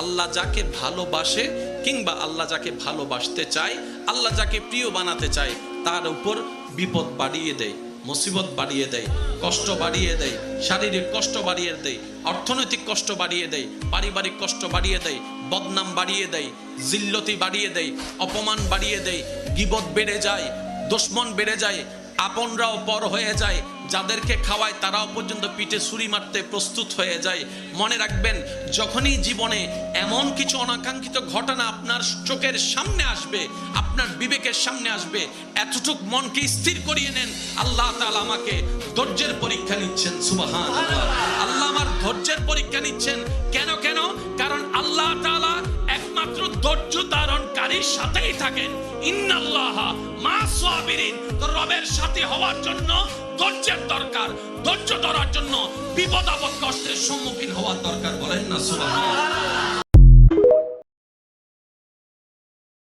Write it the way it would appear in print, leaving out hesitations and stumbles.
আল্লাহ যাকে ভালোবাসে কিংবা আল্লাহ যাকে ভালোবাসতে চায়, আল্লাহ যাকে প্রিয় বানাতে চায়, তার উপর বিপদ বাড়িয়ে দেয়, মুসিবত বাড়িয়ে দেয়, কষ্ট বাড়িয়ে দেয়, শারীরিক কষ্ট বাড়িয়ে দেয়, অর্থনৈতিক কষ্ট বাড়িয়ে দেয়, পারিবারিক কষ্ট বাড়িয়ে দেয়, বদনাম বাড়িয়ে দেয়, জিল্লতি বাড়িয়ে দেয়, অপমান বাড়িয়ে দেয়, গীবত বেড়ে যায়, দুশমন বেড়ে যায়, আপনরাও পর হয়ে যায়, যাদেরকে খাওয়ায় তারাও পর্যন্ত পিঠে ছুরি মারতে প্রস্তুত হয়ে যায়। মনে রাখবেন, যখনই জীবনে এমন কিছু অনাকাঙ্ক্ষিত ঘটনা আপনার চোখের সামনে আসবে, আপনার বিবেকের সামনে আসবে, এতটুক মনকে স্থির করিয়ে নেন, আল্লাহ তাআলা আমাকে ধৈর্যের পরীক্ষা নিচ্ছেন। সুবহানাল্লাহ, আল্লাহ আমার ধৈর্যের পরীক্ষা নিচ্ছেন। কেন? কারণ আল্লাহ তাআলা একমাত্র ধৈর্য ধারণকারীর সাথেই থাকেন। ইন্নাল্লাহা মা'আস সাবিরিন। তো রবের সাথে হওয়ার জন্য ধৈর্যের দরকার, ধৈর্য ধরার জন্য বিপদ আপদ কষ্টের সম্মুখীন হওয়ার দরকার। বলেন না সুবহানাল্লাহ।